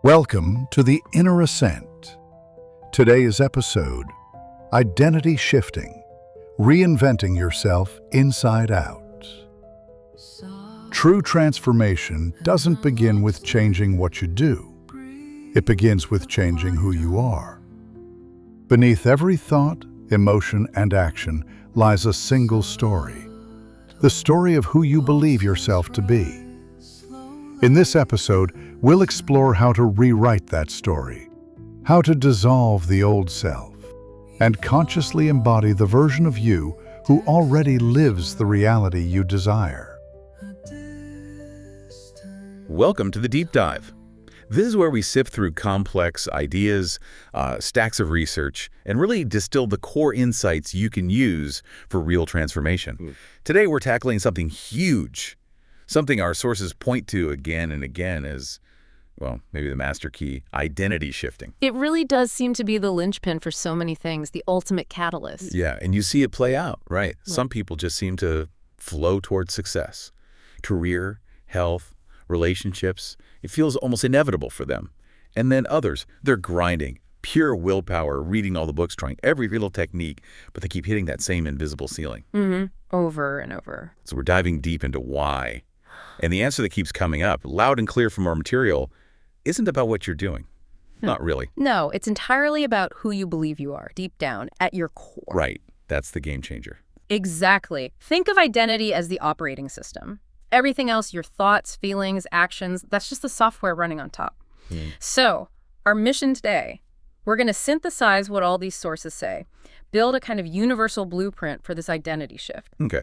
Welcome to the Inner Ascent. Today's episode, Identity Shifting, Reinventing Yourself Inside Out. True transformation doesn't begin with changing what you do. It begins with changing who you are. Beneath every thought, emotion, and action lies a single story, the story of who you believe yourself to be. In this episode, we'll explore how to rewrite that story, how to dissolve the old self, and consciously embody the version of you who already lives the reality you desire. Welcome to the Deep Dive. This is where we sift through complex ideas, stacks of research, and really distill the core insights you can use for real transformation. Today, we're tackling something huge, something our sources point to again and again as, well, maybe the master key, identity shifting. It really does seem to be the linchpin for so many things, the ultimate catalyst. Yeah, and you see it play out, right? Some people just seem to flow towards success. Career, health, relationships, it feels almost inevitable for them. And then others, they're grinding, pure willpower, reading all the books, trying every little technique, but they keep hitting that same invisible ceiling. Over and over. So we're diving deep into why. And the answer that keeps coming up, loud and clear from our material, isn't about what you're doing. Not really. No, it's entirely about who you believe you are, deep down, at your core. Right. That's the game changer. Exactly. Think of identity as the operating system. Everything else, your thoughts, feelings, actions, that's just the software running on top. So, our mission today, we're going to synthesize what all these sources say, build a kind of universal blueprint for this identity shift. Okay.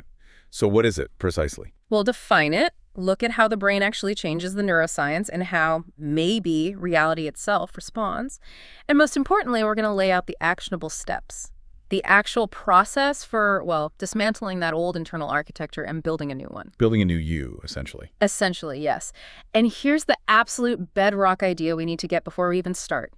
So what is it precisely? We'll define it, look at how the brain actually changes the neuroscience and how maybe reality itself responds. And most importantly, we're going to lay out the actionable steps, the actual process for, well, dismantling that old internal architecture and building a new one. Building a new you, essentially. Essentially, yes. And here's the absolute bedrock idea we need to get before we even start.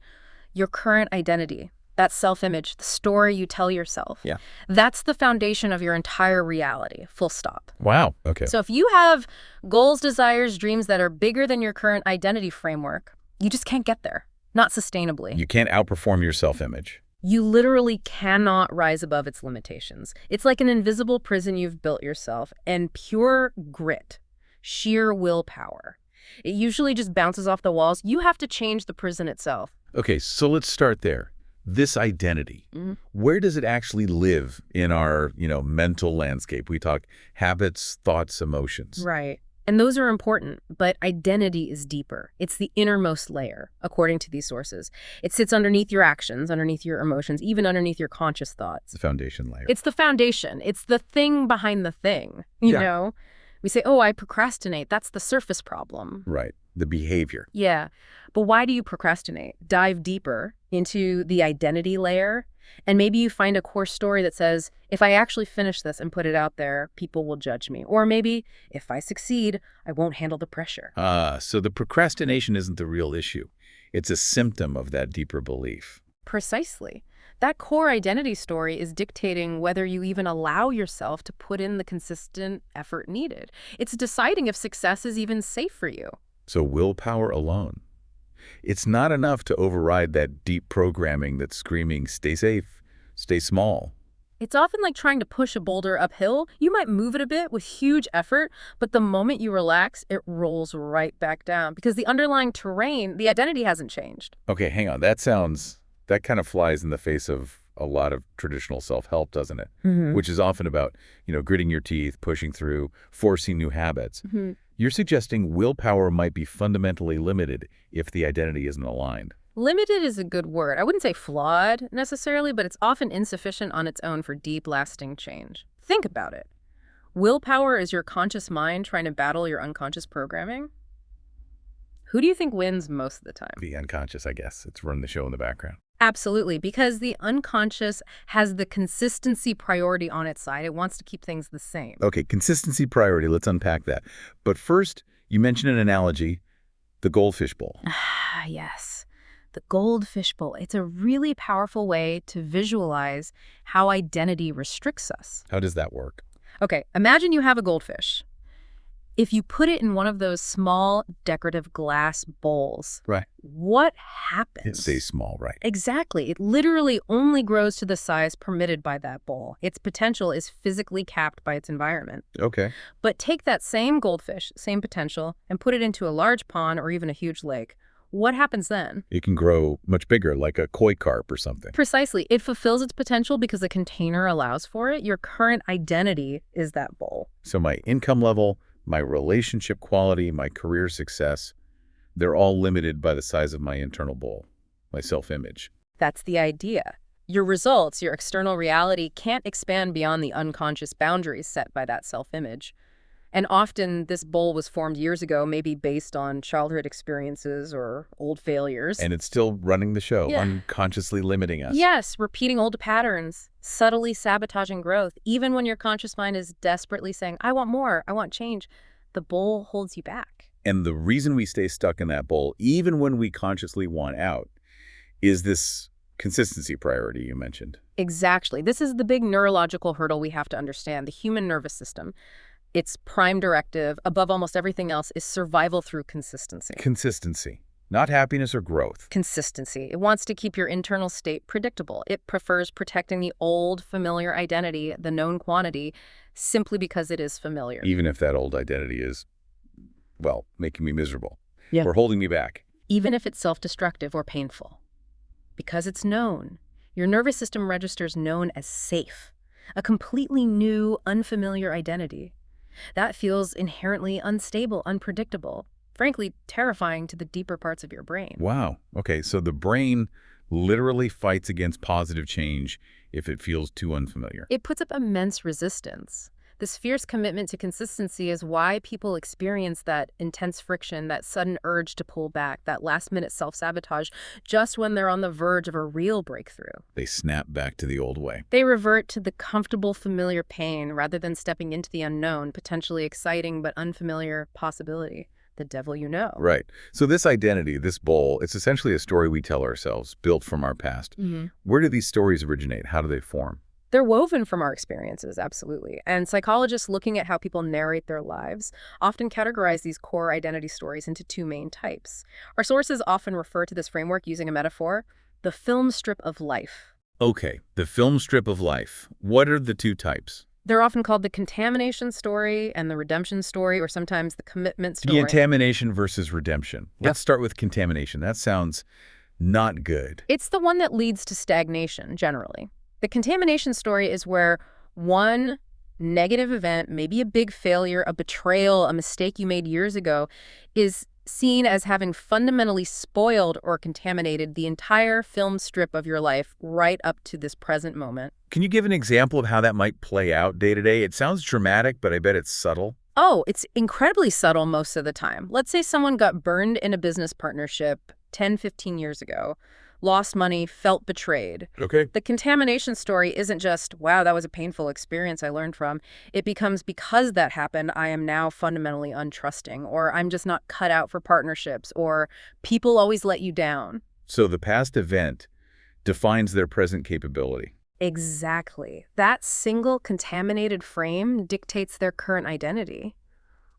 Your current identity, that self-image, the story you tell yourself. Yeah. That's the foundation of your entire reality, full stop. Wow. Okay. So if you have goals, desires, dreams that are bigger than your current identity framework, you just can't get there. Not sustainably. You can't outperform your self-image. You literally cannot rise above its limitations. It's like an invisible prison you've built yourself, and pure grit, sheer willpower. It usually just bounces off the walls. You have to change the prison itself. Okay, so let's start there. This identity, where does it actually live in our, mental landscape? We talk habits, thoughts, emotions. Right. And those are important, but identity is deeper. It's the innermost layer, according to these sources. It sits underneath your actions, underneath your emotions, even underneath your conscious thoughts. The foundation layer. It's the foundation. It's the thing behind the thing, you know? We say, oh, I procrastinate. That's the surface problem. Right. The behavior. Yeah. But why do you procrastinate? Dive deeper into the identity layer, and maybe you find a core story that says, if I actually finish this and put it out there, people will judge me. Or maybe, if I succeed, I won't handle the pressure. So the procrastination isn't the real issue. It's a symptom of that deeper belief. Precisely. That core identity story is dictating whether you even allow yourself to put in the consistent effort needed. It's deciding if success is even safe for you. So willpower alone. It's not enough to override that deep programming that's screaming, stay safe, stay small. It's often like trying to push a boulder uphill. You might move it a bit with huge effort, but the moment you relax, it rolls right back down because the underlying terrain, the identity hasn't changed. Okay, hang on. That kind of flies in the face of a lot of traditional self-help, doesn't it? Which is often about, gritting your teeth, pushing through, forcing new habits. You're suggesting willpower might be fundamentally limited if the identity isn't aligned. Limited is a good word. I wouldn't say flawed necessarily, but it's often insufficient on its own for deep, lasting change. Think about it. Willpower is your conscious mind trying to battle your unconscious programming. Who do you think wins most of the time? The unconscious, I guess. It's running the show in the background. Absolutely, because the unconscious has the consistency priority on its side. It wants to keep things the same. Okay, consistency priority. Let's unpack that. But first, you mentioned an analogy, the goldfish bowl. Ah, yes. The goldfish bowl. It's a really powerful way to visualize how identity restricts us. How does that work? Okay, imagine you have a goldfish. If you put it in one of those small decorative glass bowls, Right. what It happens? stays small, right? Exactly. It literally only grows to the size permitted by that bowl. Its potential is physically capped by its environment. Okay. But take that same goldfish, same potential, and put it into a large pond or even a huge lake. What happens then? It can grow much bigger, like a koi carp or something. Precisely. It fulfills its potential because the container allows for it. Your current identity is that bowl. So my income level, my relationship quality, my career success, they're all limited by the size of my internal bowl, my self-image. That's the idea. Your results, your external reality, can't expand beyond the unconscious boundaries set by that self-image. And often this bowl was formed years ago, maybe based on childhood experiences or old failures. And it's still running the show, Yeah. unconsciously limiting us. Yes, repeating old patterns, subtly sabotaging growth. Even when your conscious mind is desperately saying, I want more, I want change, the bowl holds you back. And the reason we stay stuck in that bowl, even when we consciously want out, is this consistency priority you mentioned. Exactly. This is the big neurological hurdle we have to understand. The human nervous system, its prime directive, above almost everything else, is survival through consistency. Consistency, not happiness or growth. Consistency. It wants to keep your internal state predictable. It prefers protecting the old, familiar identity, the known quantity, simply because it is familiar. Even if that old identity is, well, making me miserable. Yeah. Or holding me back. Even if it's self-destructive or painful. Because it's known. Your nervous system registers known as safe, a completely new, unfamiliar identity. That feels inherently unstable, unpredictable, frankly, terrifying to the deeper parts of your brain. Wow. Okay, so the brain literally fights against positive change if it feels too unfamiliar. It puts up immense resistance. This fierce commitment to consistency is why people experience that intense friction, that sudden urge to pull back, that last-minute self-sabotage, just when they're on the verge of a real breakthrough. They snap back to the old way. They revert to the comfortable, familiar pain rather than stepping into the unknown, potentially exciting but unfamiliar possibility. The devil you know. Right. So this identity, this bowl, it's essentially a story we tell ourselves, built from our past. Where do these stories originate? How do they form? They're woven from our experiences, absolutely. And psychologists looking at how people narrate their lives often categorize these core identity stories into two main types. Our sources often refer to this framework using a metaphor, the film strip of life. Okay, the film strip of life. What are the two types? They're often called the contamination story and the redemption story, or sometimes the commitment story. Contamination versus redemption. Let's start with contamination. That sounds not good. It's the one that leads to stagnation, generally. The contamination story is where one negative event, maybe a big failure, a betrayal, a mistake you made years ago, is seen as having fundamentally spoiled or contaminated the entire film strip of your life right up to this present moment. Can you give an example of how that might play out day to day? It sounds dramatic, but I bet it's subtle. Oh, it's incredibly subtle most of the time. Let's say someone got burned in a business partnership 10, 15 years ago, lost money, felt betrayed. Okay. The contamination story isn't just, wow, that was a painful experience I learned from. It becomes, because that happened, I am now fundamentally untrusting, or I'm just not cut out for partnerships, or people always let you down. So the past event defines their present capability. Exactly. That single contaminated frame dictates their current identity.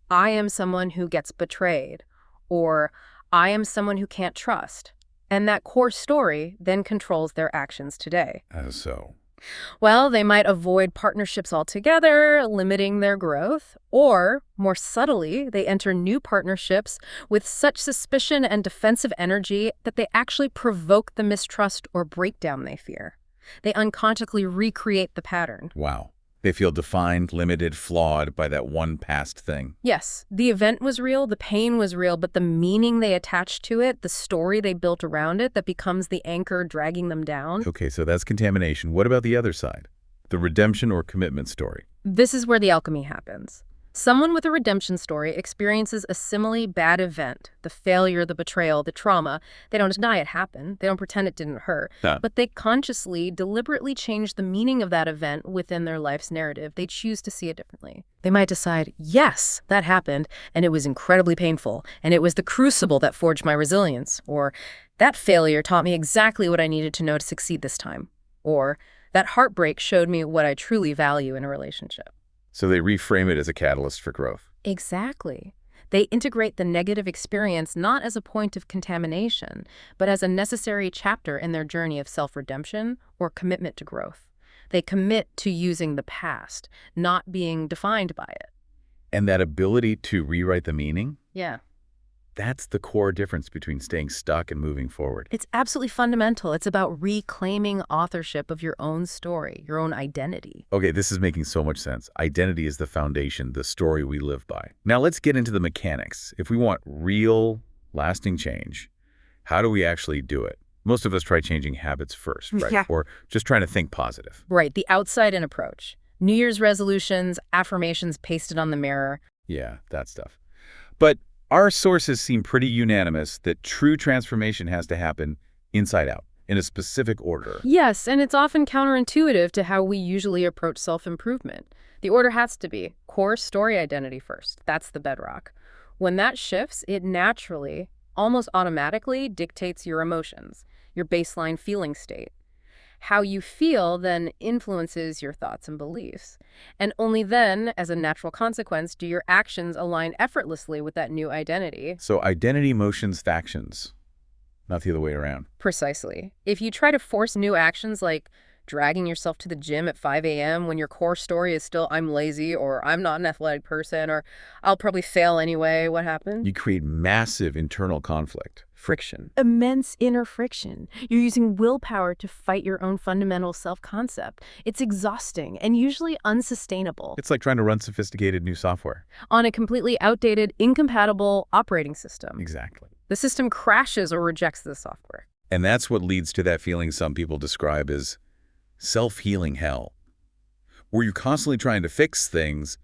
I am someone who gets betrayed, or I am someone who can't trust. And that core story then controls their actions today. So? Well, they might avoid partnerships altogether, limiting their growth, or, more subtly, they enter new partnerships with such suspicion and defensive energy that they actually provoke the mistrust or breakdown they fear. They unconsciously recreate the pattern. Wow. They feel defined, limited, flawed by that one past thing. Yes, the event was real, the pain was real, but the meaning they attached to it, the story they built around it, that becomes the anchor dragging them down. Okay, so that's contamination. What about the other side? The redemption or commitment story? This is where the alchemy happens. Someone with a redemption story experiences a similarly bad event, the failure, the betrayal, the trauma. They don't deny it happened. They don't pretend it didn't hurt. But they consciously, deliberately change the meaning of that event within their life's narrative. They choose to see it differently. They might decide, yes, that happened, and it was incredibly painful, and it was the crucible that forged my resilience. Or, that failure taught me exactly what I needed to know to succeed this time. Or, that heartbreak showed me what I truly value in a relationship. So they reframe it as a catalyst for growth. Exactly. They integrate the negative experience not as a point of contamination, but as a necessary chapter in their journey of self-redemption or commitment to growth. They commit to using the past, not being defined by it. And that ability to rewrite the meaning, Yeah. that's the core difference between staying stuck and moving forward. It's absolutely fundamental. It's about reclaiming authorship of your own story, your own identity. Okay, this is making so much sense. Identity is the foundation, the story we live by. Now let's get into the mechanics. If we want real, lasting change, how do we actually do it? Most of us try changing habits first, right? Yeah. Or just trying to think positive. Right, the outside-in approach. New Year's resolutions, affirmations pasted on the mirror. Yeah, that stuff. But our sources seem pretty unanimous that true transformation has to happen inside out, in a specific order. Yes, and it's often counterintuitive to how we usually approach self-improvement. The order has to be core story identity first. That's the bedrock. When that shifts, it naturally, almost automatically, dictates your emotions, your baseline feeling state. How you feel then influences your thoughts and beliefs. And only then, as a natural consequence, do your actions align effortlessly with that new identity. So identity motions factions, not the other way around. Precisely. If you try to force new actions like dragging yourself to the gym at 5 a.m. when your core story is still I'm lazy or I'm not an athletic person or I'll probably fail anyway, what happens? You create massive internal conflict. Friction. Immense inner friction. You're using willpower to fight your own fundamental self-concept. It's exhausting and usually unsustainable It's like trying to run sophisticated new software. on a completely outdated, incompatible operating system. Exactly. The system crashes or rejects the software. And that's what leads to that feeling some people describe as self-healing hell, where you're constantly trying to fix things,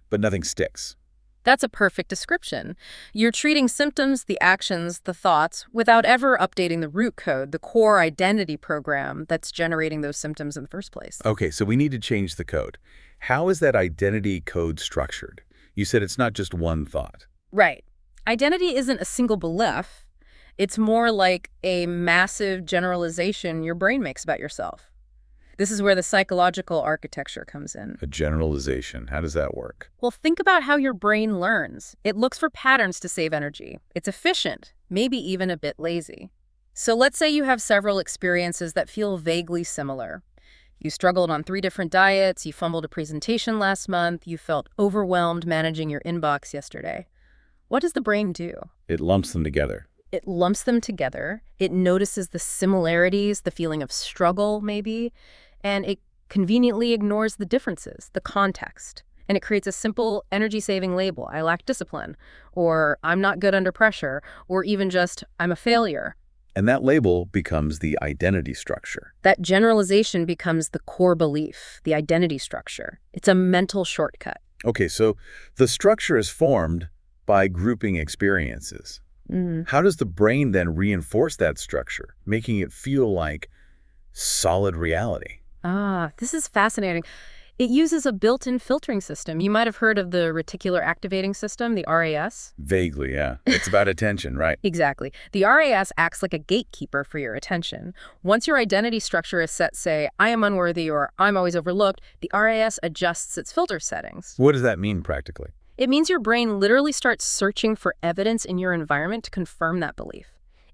but nothing sticks. That's a perfect description. You're treating symptoms, the actions, the thoughts, without ever updating the root code, the core identity program that's generating those symptoms in the first place. Okay, so we need to change the code. How is that identity code structured? You said it's not just one thought. Right. Identity isn't a single belief. It's more like a massive generalization your brain makes about yourself. This is where the psychological architecture comes in. A generalization. How does that work? Well, think about how your brain learns. It looks for patterns to save energy. It's efficient, maybe even a bit lazy. So let's say you have several experiences that feel vaguely similar. You struggled on 3 different diets, you fumbled a presentation last month, you felt overwhelmed managing your inbox yesterday. What does the brain do? It lumps them together. It lumps them together. It notices the similarities, the feeling of struggle, maybe, and it conveniently ignores the differences, the context. And it creates a simple energy-saving label, I lack discipline, or I'm not good under pressure, or even just I'm a failure. And that label becomes the identity structure. That generalization becomes the core belief, the identity structure. It's a mental shortcut. Okay, so the structure is formed by grouping experiences. How does the brain then reinforce that structure, making it feel like solid reality? This is fascinating. It uses a built-in filtering system. You might have heard of the reticular activating system, the RAS. Vaguely, yeah. It's about attention, right? Exactly. The RAS acts like a gatekeeper for your attention. Once your identity structure is set, say, I am unworthy or I'm always overlooked, the RAS adjusts its filter settings. What does that mean practically? It means your brain literally starts searching for evidence in your environment to confirm that belief.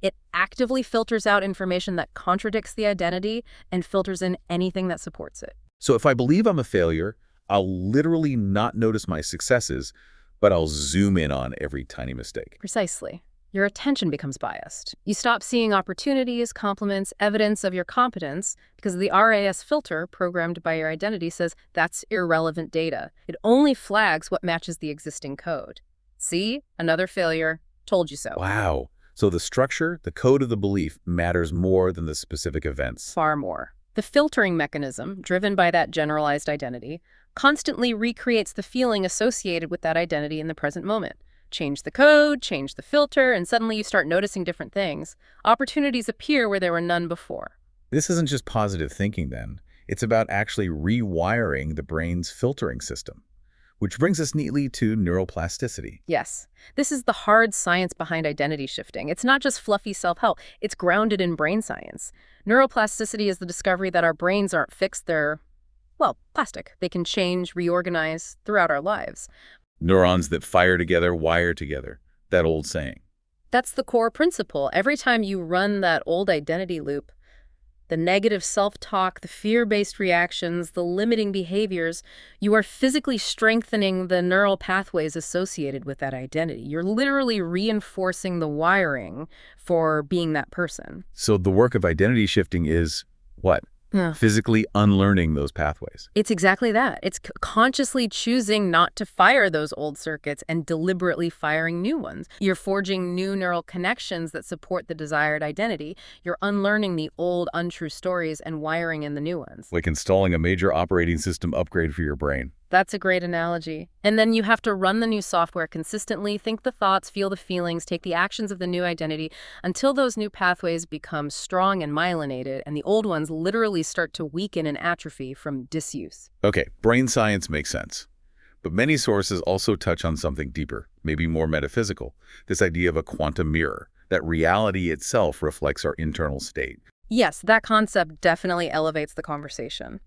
It actively filters out information that contradicts the identity and filters in anything that supports it. So if I believe I'm a failure, I'll literally not notice my successes, but I'll zoom in on every tiny mistake. Precisely. Your attention becomes biased. You stop seeing opportunities, compliments, evidence of your competence because the RAS filter programmed by your identity says that's irrelevant data. It only flags what matches the existing code. See? Another failure. Told you so. Wow. So the structure, the code of the belief, matters more than the specific events. Far more. The filtering mechanism, driven by that generalized identity, constantly recreates the feeling associated with that identity in the present moment. Change the code, change the filter, and suddenly you start noticing different things. Opportunities appear where there were none before. This isn't just positive thinking then. It's about actually rewiring the brain's filtering system, which brings us neatly to neuroplasticity. Yes, this is the hard science behind identity shifting. It's not just fluffy self-help. It's grounded in brain science. Neuroplasticity is the discovery that our brains aren't fixed. They're, well, plastic. They can change, reorganize throughout our lives. Neurons that fire together wire together. That old saying. That's the core principle. Every time you run that old identity loop, the negative self-talk, the fear-based reactions, the limiting behaviors, you are physically strengthening the neural pathways associated with that identity. You're literally reinforcing the wiring for being that person. So the work of identity shifting is what? Yeah. Physically unlearning those pathways. It's exactly that. It's consciously choosing not to fire those old circuits and deliberately firing new ones. You're forging new neural connections that support the desired identity. You're unlearning the old, untrue stories and wiring in the new ones. Like installing a major operating system upgrade for your brain. That's a great analogy. And then you have to run the new software consistently, think the thoughts, feel the feelings, take the actions of the new identity until those new pathways become strong and myelinated and the old ones literally start to weaken and atrophy from disuse. Okay, brain science makes sense. But many sources also touch on something deeper, maybe more metaphysical, this idea of a quantum mirror, that reality itself reflects our internal state. Yes, that concept definitely elevates the conversation.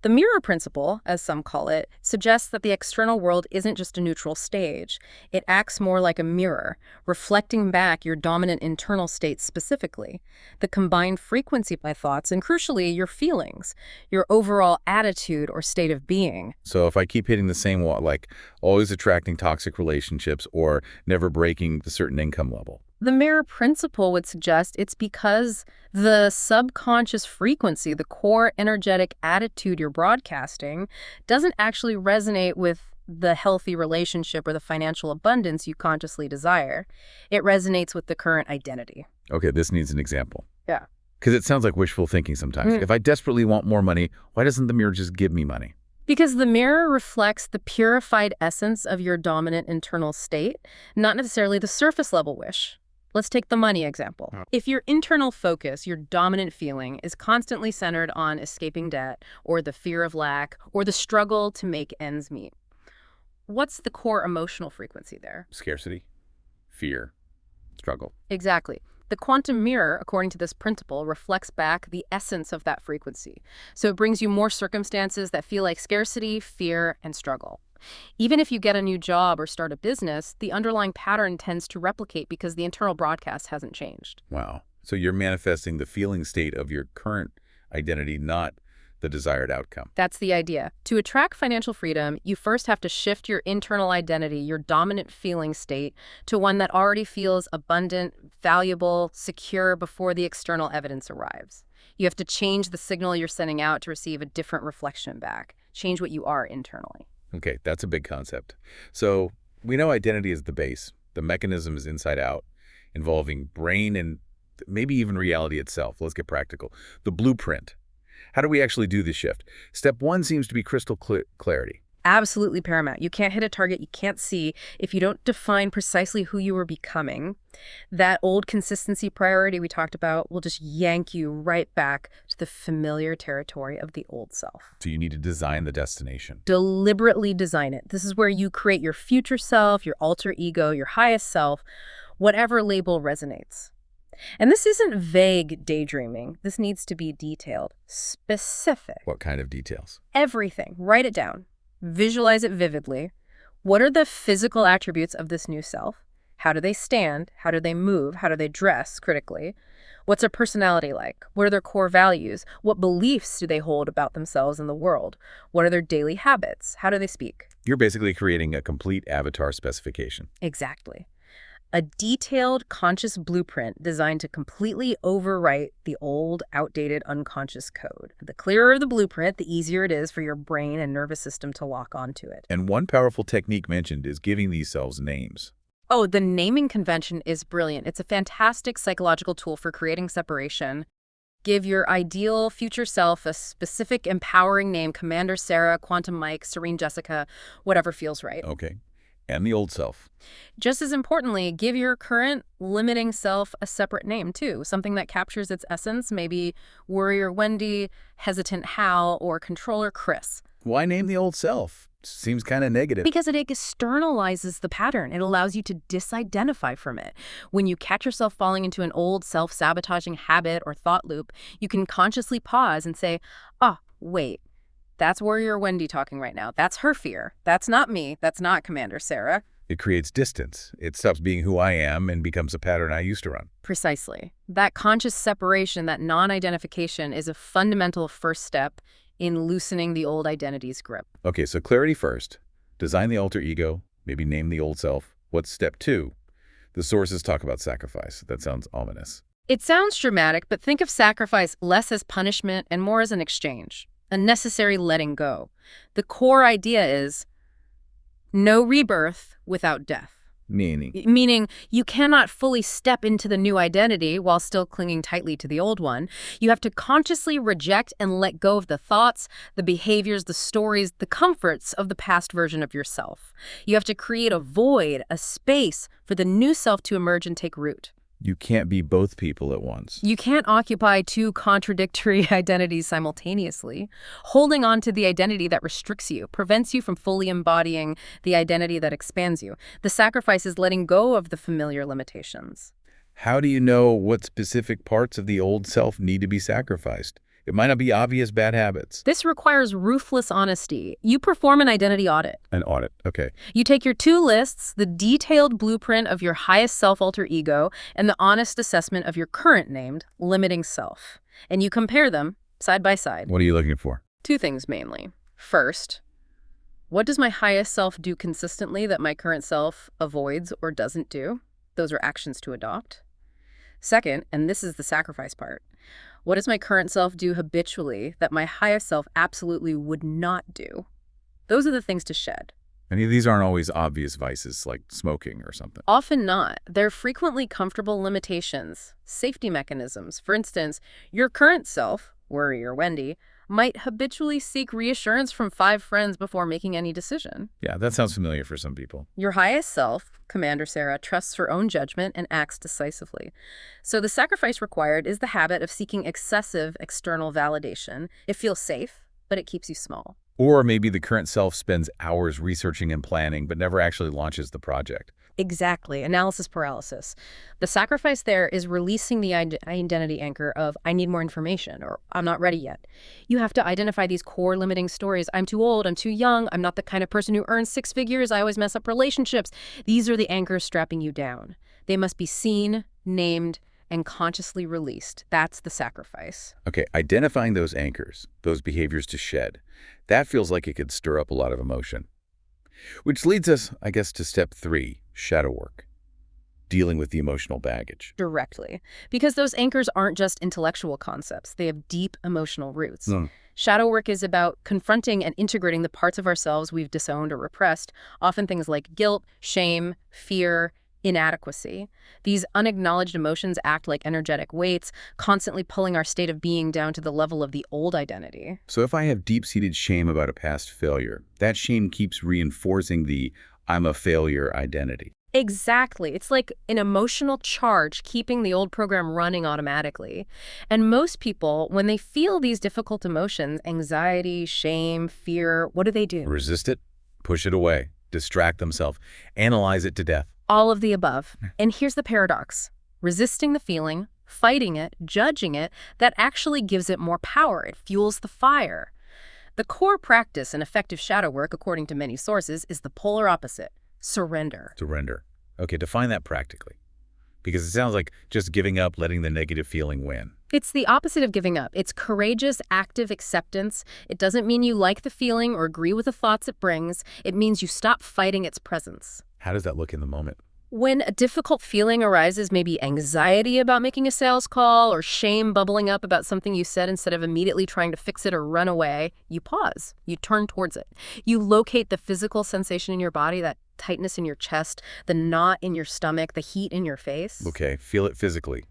The mirror principle, as some call it, suggests that the external world isn't just a neutral stage. It acts more like a mirror, reflecting back your dominant internal state specifically, the combined frequency by thoughts, and crucially, your feelings, your overall attitude or state of being. So if I keep hitting the same wall, like always attracting toxic relationships or never breaking the certain income level, the mirror principle would suggest it's because the subconscious frequency, the core energetic attitude you're broadcasting, doesn't actually resonate with the healthy relationship or the financial abundance you consciously desire. It resonates with the current identity. okay, this needs an example. Yeah. Because it sounds like wishful thinking sometimes. If I desperately want more money, why doesn't the mirror just give me money? Because the mirror reflects the purified essence of your dominant internal state, not necessarily the surface level wish. Let's take the money example. If your internal focus, your dominant feeling, is constantly centered on escaping debt or the fear of lack or the struggle to make ends meet, what's the core emotional frequency there? Scarcity, fear, struggle. Exactly. The quantum mirror, according to this principle, reflects back the essence of that frequency. So it brings you more circumstances that feel like scarcity, fear, and struggle. Even if you get a new job or start a business, the underlying pattern tends to replicate because the internal broadcast hasn't changed. Wow. So you're manifesting the feeling state of your current identity, not the desired outcome. That's the idea. To attract financial freedom, you first have to shift your internal identity, your dominant feeling state, to one that already feels abundant, valuable, secure before the external evidence arrives. You have to change the signal you're sending out to receive a different reflection back. Change what you are internally. Okay, that's a big concept. So we know identity is the base. The mechanism is inside out, involving brain and maybe even reality itself. Let's get practical. The blueprint. How do we actually do this shift? Step one seems to be crystal clarity. Absolutely paramount. You can't hit a target you can't see if you don't define precisely who you are becoming. That old consistency priority we talked about will just yank you right back to the familiar territory of the old self. So you need to design the destination. Deliberately design it. This is where you create your future self, your alter ego, your highest self, whatever label resonates. And this isn't vague daydreaming. This needs to be detailed, specific. What kind of details? Everything. Write it down. Visualize it vividly. What are the physical attributes of this new self? How do they stand? How do they move? How do they dress critically? What's their personality like? What are their core values? What beliefs do they hold about themselves and the world? What are their daily habits? How do they speak? You're basically creating a complete avatar specification. Exactly. A detailed, conscious blueprint designed to completely overwrite the old, outdated, unconscious code. The clearer the blueprint, the easier it is for your brain and nervous system to lock onto it. And one powerful technique mentioned is giving these selves names. Oh, the naming convention is brilliant. It's a fantastic psychological tool for creating separation. Give your ideal future self a specific, empowering name: Commander Sarah, Quantum Mike, Serene Jessica, whatever feels right. Okay. And the old self. Just as importantly, give your current limiting self a separate name, too. Something that captures its essence, maybe Worrier Wendy, Hesitant Hal, or Controller Chris. Why name the old self? Seems kind of negative. Because it externalizes the pattern. It allows you to disidentify from it. When you catch yourself falling into an old self-sabotaging habit or thought loop, you can consciously pause and say, wait, That's Warrior Wendy talking right now. That's her fear. That's not me. That's not Commander Sarah. It creates distance. It stops being who I am and becomes a pattern I used to run. Precisely. That conscious separation, that non-identification, is a fundamental first step in loosening the old identity's grip. Okay, so clarity first. Design the alter ego, maybe name the old self. What's step 2? The sources talk about sacrifice. That sounds ominous. It sounds dramatic, but think of sacrifice less as punishment and more as an exchange, a necessary letting go. The core idea is no rebirth without death. Meaning you cannot fully step into the new identity while still clinging tightly to the old one. You have to consciously reject and let go of the thoughts, the behaviors, the stories, the comforts of the past version of yourself. You have to create a void, a space for the new self to emerge and take root. You can't be both people at once. You can't occupy two contradictory identities simultaneously. Holding on to the identity that restricts you prevents you from fully embodying the identity that expands you. The sacrifice is letting go of the familiar limitations. How do you know what specific parts of the old self need to be sacrificed? It might not be obvious bad habits. This requires ruthless honesty. You perform an identity audit. An audit, okay. You take your two lists, the detailed blueprint of your highest self-alter ego and the honest assessment of your current named limiting self. And you compare them side by side. What are you looking for? Two things mainly. First, what does my highest self do consistently that my current self avoids or doesn't do? Those are actions to adopt. Second, and this is the sacrifice part, what does my current self do habitually that my highest self absolutely would not do? Those are the things to shed. And these aren't always obvious vices like smoking or something. Often not. They're frequently comfortable limitations, safety mechanisms. For instance, your current self, Warrior Wendy, might habitually seek reassurance from 5 friends before making any decision. Yeah, that sounds familiar for some people. Your highest self, Commander Sarah, trusts her own judgment and acts decisively. So the sacrifice required is the habit of seeking excessive external validation. It feels safe, but it keeps you small. Or maybe the current self spends hours researching and planning, but never actually launches the project. Exactly. Analysis paralysis. The sacrifice there is releasing the identity anchor of I need more information or I'm not ready yet. You have to identify these core limiting stories. I'm too old. I'm too young. I'm not the kind of person who earns 6 figures. I always mess up relationships. These are the anchors strapping you down. They must be seen, named, and consciously released. That's the sacrifice. Okay, identifying those anchors, those behaviors to shed, that feels like it could stir up a lot of emotion. Which leads us, I guess, to step 3, shadow work. Dealing with the emotional baggage. Directly. Because those anchors aren't just intellectual concepts. They have deep emotional roots. Shadow work is about confronting and integrating the parts of ourselves we've disowned or repressed, often things like guilt, shame, fear, inadequacy. These unacknowledged emotions act like energetic weights, constantly pulling our state of being down to the level of the old identity. So if I have deep-seated shame about a past failure, that shame keeps reinforcing the I'm a failure identity. Exactly. It's like an emotional charge keeping the old program running automatically. And most people, when they feel these difficult emotions, anxiety, shame, fear, what do? Resist it, push it away, distract themselves, analyze it to death. All of the above. And here's the paradox. Resisting the feeling, fighting it, judging it, that actually gives it more power. It fuels the fire. The core practice in effective shadow work, according to many sources, is the polar opposite. Surrender. Surrender. Okay, define that practically. Because it sounds like just giving up, letting the negative feeling win. It's the opposite of giving up. It's courageous, active acceptance. It doesn't mean you like the feeling or agree with the thoughts it brings. It means you stop fighting its presence. How does that look in the moment? When a difficult feeling arises, maybe anxiety about making a sales call or shame bubbling up about something you said, instead of immediately trying to fix it or run away, you pause. You turn towards it. You locate the physical sensation in your body, that tightness in your chest, the knot in your stomach, the heat in your face. Okay, feel it physically.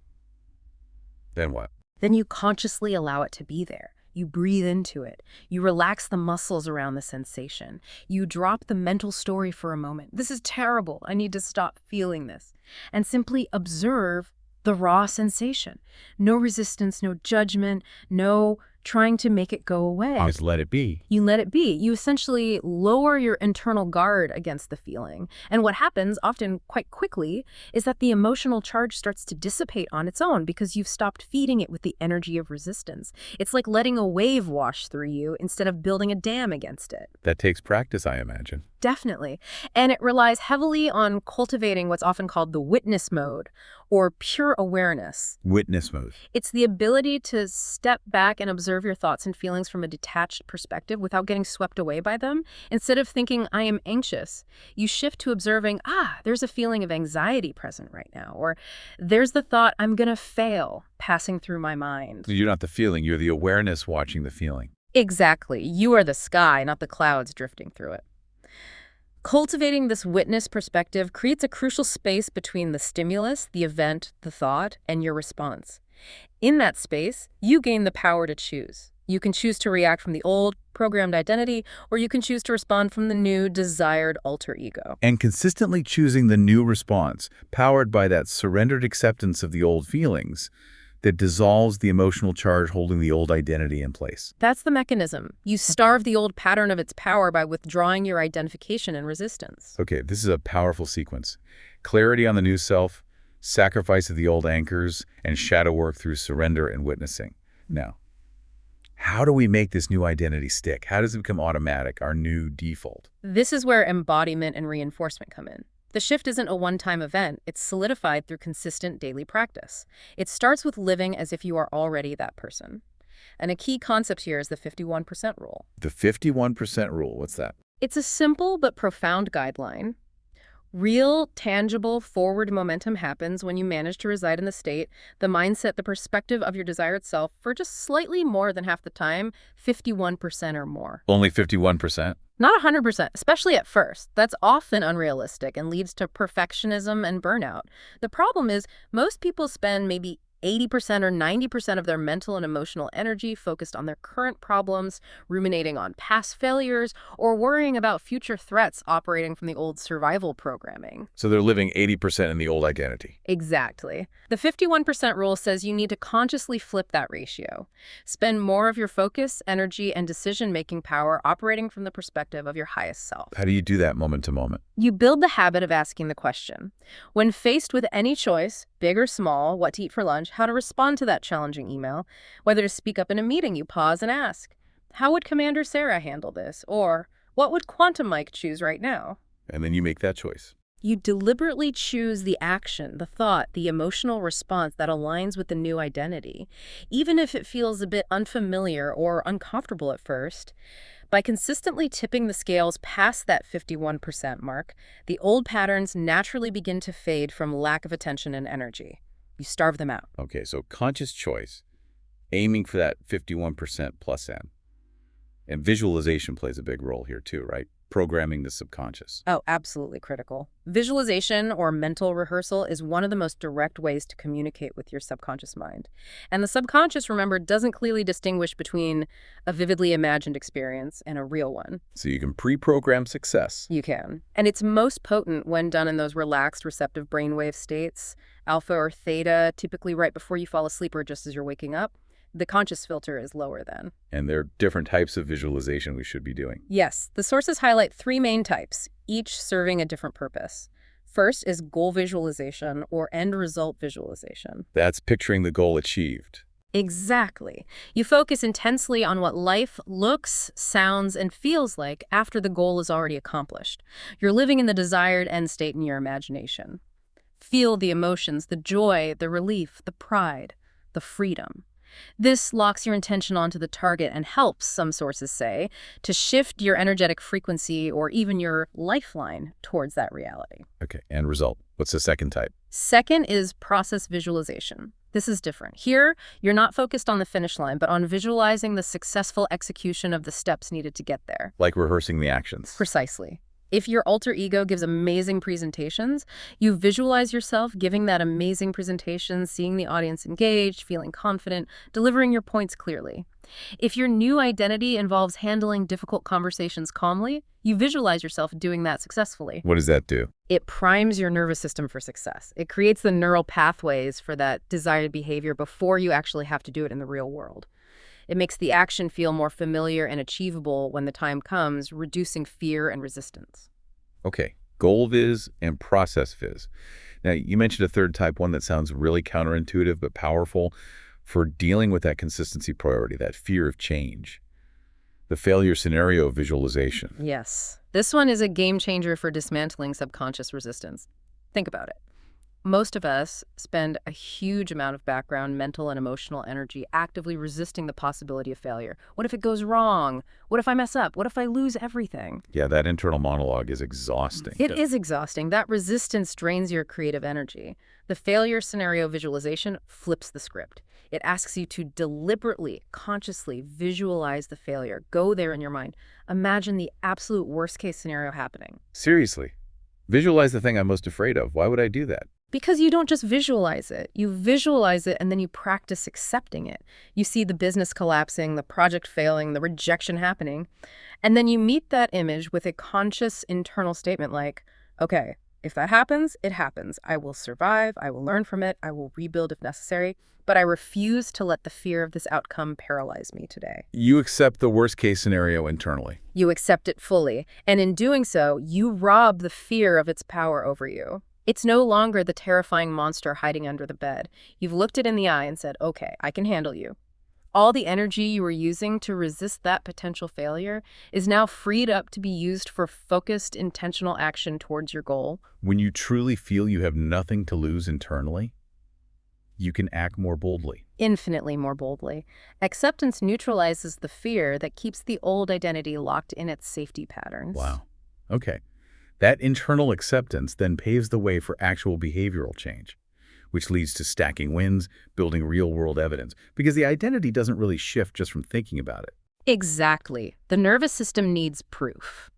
Then what? Then you consciously allow it to be there. You breathe into it. You relax the muscles around the sensation. You drop the mental story for a moment. This is terrible. I need to stop feeling this. And simply observe the raw sensation. No resistance, no judgment, no trying to make it go away. Just let it be. You let it be. You essentially lower your internal guard against the feeling. And what happens, often quite quickly, is that the emotional charge starts to dissipate on its own because you've stopped feeding it with the energy of resistance. It's like letting a wave wash through you instead of building a dam against it. That takes practice, I imagine. Definitely. And it relies heavily on cultivating what's often called the witness mode, or pure awareness. Witness mode. It's the ability to step back and observe your thoughts and feelings from a detached perspective without getting swept away by them. Instead of thinking, I am anxious, you shift to observing, there's a feeling of anxiety present right now, or there's the thought, I'm going to fail, passing through my mind. You're not the feeling, you're the awareness watching the feeling. Exactly. You are the sky, not the clouds drifting through it. Cultivating this witness perspective creates a crucial space between the stimulus, the event, the thought, and your response. In that space, you gain the power to choose. You can choose to react from the old, programmed identity, or you can choose to respond from the new, desired alter ego. And consistently choosing the new response, powered by that surrendered acceptance of the old feelings, that dissolves the emotional charge holding the old identity in place. That's the mechanism. You starve the old pattern of its power by withdrawing your identification and resistance. Okay, this is a powerful sequence. Clarity on the new self, sacrifice of the old anchors, and shadow work through surrender and witnessing. Now, how do we make this new identity stick? How does it become automatic, our new default? This is where embodiment and reinforcement come in. The shift isn't a one-time event. It's solidified through consistent daily practice. It starts with living as if you are already that person. And a key concept here is the 51% rule. The 51% rule, what's that? It's a simple but profound guideline. Real, tangible, forward momentum happens when you manage to reside in the state, the mindset, the perspective of your desired self for just slightly more than half the time, 51% or more. Only 51%? Not 100%, especially at first. That's often unrealistic and leads to perfectionism and burnout. The problem is most people spend maybe 80% or 90% of their mental and emotional energy focused on their current problems, ruminating on past failures, or worrying about future threats operating from the old survival programming. So they're living 80% in the old identity. Exactly. The 51% rule says you need to consciously flip that ratio. Spend more of your focus, energy, and decision-making power operating from the perspective of your highest self. How do you do that moment to moment? You build the habit of asking the question. When faced with any choice, big or small, what to eat for lunch, how to respond to that challenging email, whether to speak up in a meeting, you pause and ask, how would Commander Sarah handle this? Or what would Quantum Mike choose right now? And then you make that choice. You deliberately choose the action, the thought, the emotional response that aligns with the new identity, even if it feels a bit unfamiliar or uncomfortable at first. By consistently tipping the scales past that 51% mark, the old patterns naturally begin to fade from lack of attention and energy. You starve them out. Okay, so conscious choice, aiming for that 51% plus M. And visualization plays a big role here too, right? Programming the subconscious. Oh, absolutely critical. Visualization or mental rehearsal is one of the most direct ways to communicate with your subconscious mind. And the subconscious, remember, doesn't clearly distinguish between a vividly imagined experience and a real one. So you can pre-program success. You can. And it's most potent when done in those relaxed, receptive brainwave states, alpha or theta, typically right before you fall asleep or just as you're waking up. The conscious filter is lower then. And there are different types of visualization we should be doing. Yes, the sources highlight 3 main types, each serving a different purpose. First is goal visualization or end result visualization. That's picturing the goal achieved. Exactly. You focus intensely on what life looks, sounds, and feels like after the goal is already accomplished. You're living in the desired end state in your imagination. Feel the emotions, the joy, the relief, the pride, the freedom. This locks your intention onto the target and helps, some sources say, to shift your energetic frequency or even your lifeline towards that reality. Okay, end result. What's the second type? Second is process visualization. This is different. Here, you're not focused on the finish line, but on visualizing the successful execution of the steps needed to get there. Like rehearsing the actions. Precisely. If your alter ego gives amazing presentations, you visualize yourself giving that amazing presentation, seeing the audience engaged, feeling confident, delivering your points clearly. If your new identity involves handling difficult conversations calmly, you visualize yourself doing that successfully. What does that do? It primes your nervous system for success. It creates the neural pathways for that desired behavior before you actually have to do it in the real world. It makes the action feel more familiar and achievable when the time comes, reducing fear and resistance. Okay, goal viz and process viz. Now, you mentioned a third type, one that sounds really counterintuitive but powerful for dealing with that consistency priority, that fear of change. The failure scenario visualization. Yes. This one is a game changer for dismantling subconscious resistance. Think about it. Most of us spend a huge amount of background, mental and emotional energy actively resisting the possibility of failure. What if it goes wrong? What if I mess up? What if I lose everything? Yeah, that internal monologue is exhausting. It is exhausting. That resistance drains your creative energy. The failure scenario visualization flips the script. It asks you to deliberately, consciously visualize the failure. Go there in your mind. Imagine the absolute worst-case scenario happening. Seriously, visualize the thing I'm most afraid of. Why would I do that? Because you don't just visualize it. You visualize it and then you practice accepting it. You see the business collapsing, the project failing, the rejection happening. And then you meet that image with a conscious internal statement like, okay, if that happens, it happens. I will survive. I will learn from it. I will rebuild if necessary. But I refuse to let the fear of this outcome paralyze me today. You accept the worst case scenario internally. You accept it fully. And in doing so, you rob the fear of its power over you. It's no longer the terrifying monster hiding under the bed. You've looked it in the eye and said, okay, I can handle you. All the energy you were using to resist that potential failure is now freed up to be used for focused, intentional action towards your goal. When you truly feel you have nothing to lose internally, you can act more boldly. Infinitely more boldly. Acceptance neutralizes the fear that keeps the old identity locked in its safety patterns. Wow. Okay. That internal acceptance then paves the way for actual behavioral change, which leads to stacking wins, building real-world evidence, because the identity doesn't really shift just from thinking about it. Exactly. The nervous system needs proof.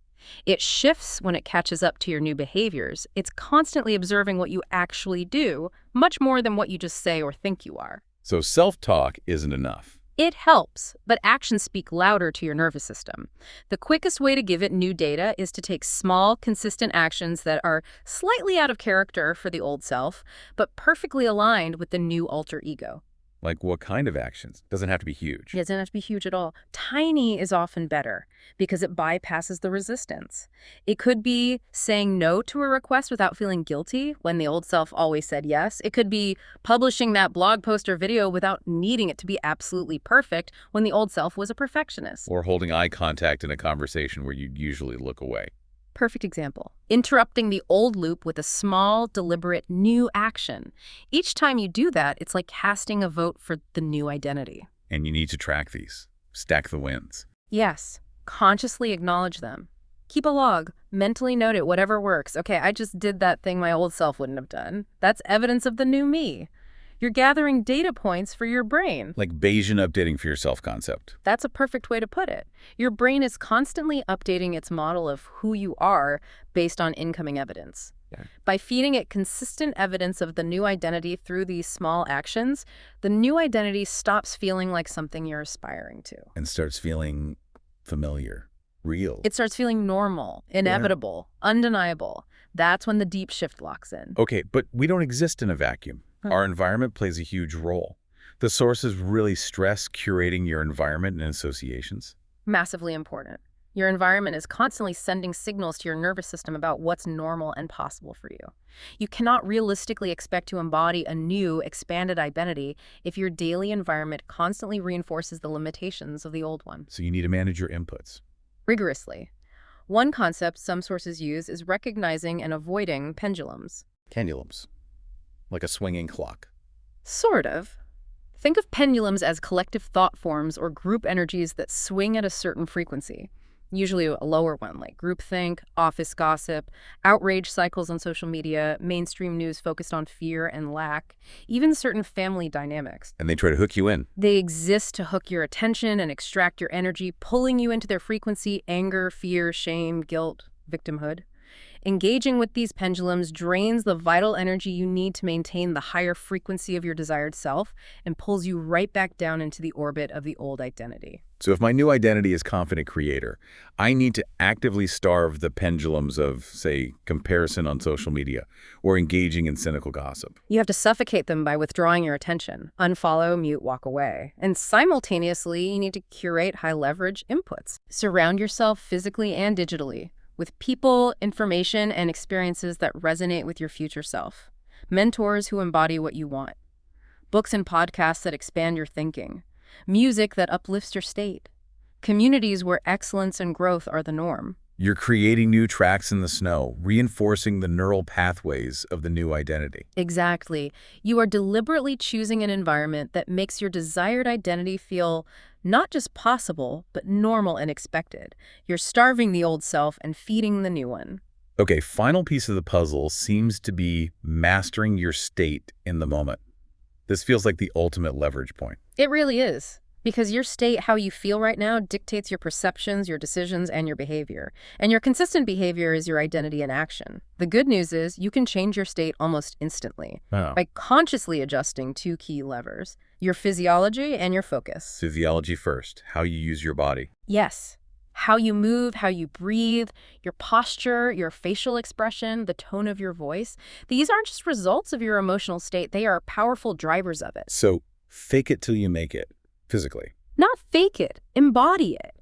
It shifts when it catches up to your new behaviors. It's constantly observing what you actually do, much more than what you just say or think you are. So self-talk isn't enough. It helps, but actions speak louder to your nervous system. The quickest way to give it new data is to take small, consistent actions that are slightly out of character for the old self, but perfectly aligned with the new alter ego. Like what kind of actions? Doesn't have to be huge. It doesn't have to be huge at all. Tiny is often better because it bypasses the resistance. It could be saying no to a request without feeling guilty when the old self always said yes. It could be publishing that blog post or video without needing it to be absolutely perfect when the old self was a perfectionist. Or holding eye contact in a conversation where you'd usually look away. Perfect example. Interrupting the old loop with a small, deliberate, new action. Each time you do that, it's like casting a vote for the new identity. And you need to track these. Stack the wins. Yes. Consciously acknowledge them. Keep a log. Mentally note it, whatever works. Okay, I just did that thing my old self wouldn't have done. That's evidence of the new me. You're gathering data points for your brain. Like Bayesian updating for your self-concept. That's a perfect way to put it. Your brain is constantly updating its model of who you are based on incoming evidence. Yeah. By feeding it consistent evidence of the new identity through these small actions, the new identity stops feeling like something you're aspiring to. And starts feeling familiar, real. It starts feeling normal, inevitable, undeniable. That's when the deep shift locks in. Okay, but we don't exist in a vacuum. Our environment plays a huge role. The sources really stress curating your environment and associations. Massively important. Your environment is constantly sending signals to your nervous system about what's normal and possible for you. You cannot realistically expect to embody a new, expanded identity if your daily environment constantly reinforces the limitations of the old one. So you need to manage your inputs. Rigorously. One concept some sources use is recognizing and avoiding pendulums. Pendulums. Like a swinging clock. Sort of. Think of pendulums as collective thought forms or group energies that swing at a certain frequency. Usually a lower one, like groupthink, office gossip, outrage cycles on social media, mainstream news focused on fear and lack, even certain family dynamics. And they try to hook you in. They exist to hook your attention and extract your energy, pulling you into their frequency: anger, fear, shame, guilt, victimhood. Engaging with these pendulums drains the vital energy you need to maintain the higher frequency of your desired self and pulls you right back down into the orbit of the old identity. So if my new identity is confident creator, I need to actively starve the pendulums of, say, comparison on social media or engaging in cynical gossip. You have to suffocate them by withdrawing your attention, unfollow, mute, walk away. And simultaneously, you need to curate high-leverage inputs. Surround yourself physically and digitally with people, information, and experiences that resonate with your future self. Mentors who embody what you want. Books and podcasts that expand your thinking. Music that uplifts your state. Communities where excellence and growth are the norm. You're creating new tracks in the snow, reinforcing the neural pathways of the new identity. Exactly. You are deliberately choosing an environment that makes your desired identity feel not just possible, but normal and expected. You're starving the old self and feeding the new one. Okay, final piece of the puzzle seems to be mastering your state in the moment. This feels like the ultimate leverage point. It really is. Because your state, how you feel right now, dictates your perceptions, your decisions, and your behavior. And your consistent behavior is your identity in action. The good news is you can change your state almost instantly by consciously adjusting two key levers, your physiology and your focus. Physiology first, how you use your body. Yes. How you move, how you breathe, your posture, your facial expression, the tone of your voice. These aren't just results of your emotional state. They are powerful drivers of it. So fake it till you make it. Physically. Not fake it, embody it.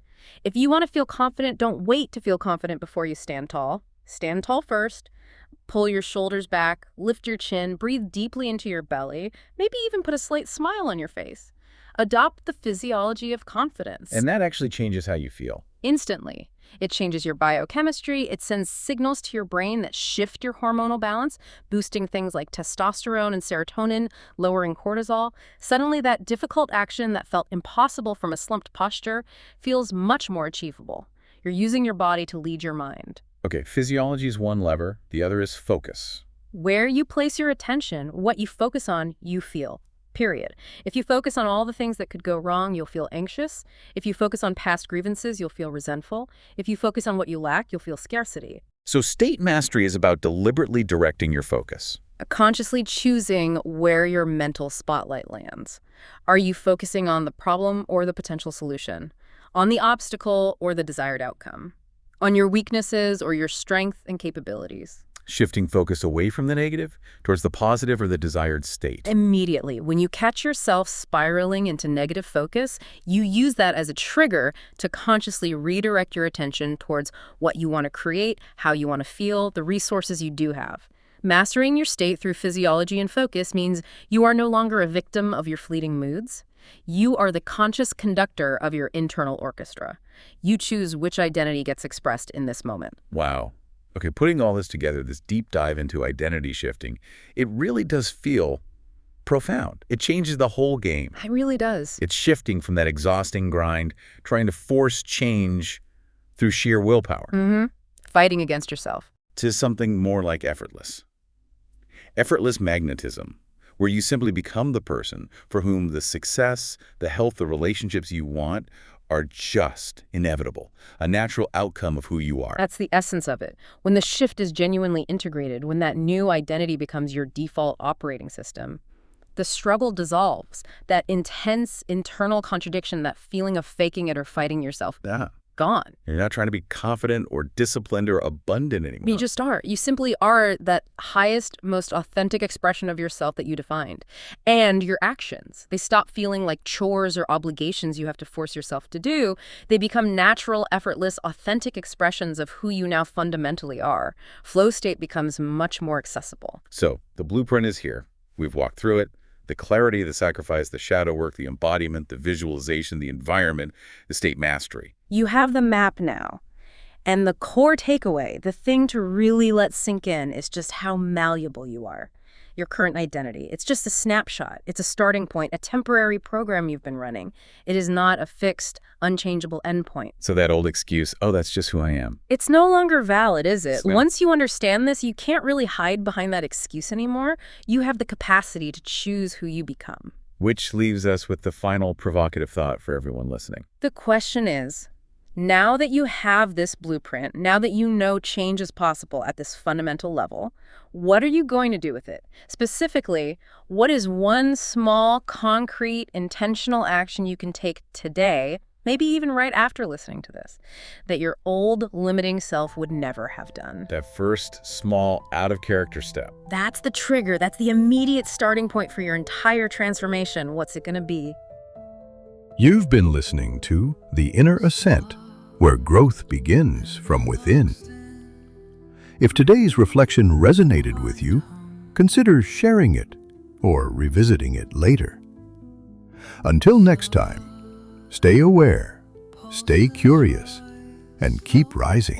If you want to feel confident, don't wait to feel confident before you stand tall. Stand tall first. Pull your shoulders back, lift your chin, breathe deeply into your belly, maybe even put a slight smile on your face. Adopt the physiology of confidence. And that actually changes how you feel. Instantly. It changes your biochemistry. It sends signals to your brain that shift your hormonal balance, boosting things like testosterone and serotonin, lowering cortisol. Suddenly, that difficult action that felt impossible from a slumped posture feels much more achievable. You're using your body to lead your mind. Okay, physiology is one lever. The other is focus. Where you place your attention, what you focus on, you feel. Period. If you focus on all the things that could go wrong, you'll feel anxious. If you focus on past grievances, you'll feel resentful. If you focus on what you lack, you'll feel scarcity. So state mastery is about deliberately directing your focus. Consciously choosing where your mental spotlight lands. Are you focusing on the problem or the potential solution? On the obstacle or the desired outcome? On your weaknesses or your strength and capabilities? Shifting focus away from the negative towards the positive or the desired state. Immediately, when you catch yourself spiraling into negative focus, you use that as a trigger to consciously redirect your attention towards what you want to create, how you want to feel, the resources you do have. Mastering your state through physiology and focus means you are no longer a victim of your fleeting moods. You are the conscious conductor of your internal orchestra. You choose which identity gets expressed in this moment. Wow. Okay, putting all this together, this deep dive into identity shifting, it really does feel profound. It changes the whole game. It really does. It's shifting from that exhausting grind, trying to force change through sheer willpower. Fighting against yourself. To something more like effortless. Effortless magnetism, where you simply become the person for whom the success, the health, the relationships you want are just inevitable, a natural outcome of who you are. That's the essence of it. When the shift is genuinely integrated, when that new identity becomes your default operating system, the struggle dissolves. That intense internal contradiction, that feeling of faking it or fighting yourself, gone. You're not trying to be confident or disciplined or abundant anymore. You just are. You simply are that highest, most authentic expression of yourself that you defined. And your actions, they stop feeling like chores or obligations you have to force yourself to do. They become natural, effortless, authentic expressions of who you now fundamentally are. Flow state becomes much more accessible. So the blueprint is here. We've walked through it. The clarity, the sacrifice, the shadow work, the embodiment, the visualization, the environment, the state mastery. You have the map now. And the core takeaway, the thing to really let sink in, is just how malleable you are. Your current identity. It's just a snapshot. It's a starting point, a temporary program you've been running. It is not a fixed, unchangeable endpoint. So that old excuse, oh, that's just who I am. It's no longer valid, is it? Snap. Once you understand this, you can't really hide behind that excuse anymore. You have the capacity to choose who you become. Which leaves us with the final provocative thought for everyone listening. The question is, Now that you have this blueprint, now that you know change is possible at this fundamental level, what are you going to do with it? Specifically, what is one small, concrete, intentional action you can take today, maybe even right after listening to this, that your old limiting self would never have done? That first, small, out-of-character step. That's the trigger. That's the immediate starting point for your entire transformation. What's it going to be? You've been listening to The Inner Ascent, where growth begins from within. If today's reflection resonated with you, consider sharing it or revisiting it later. Until next time, stay aware, stay curious, and keep rising.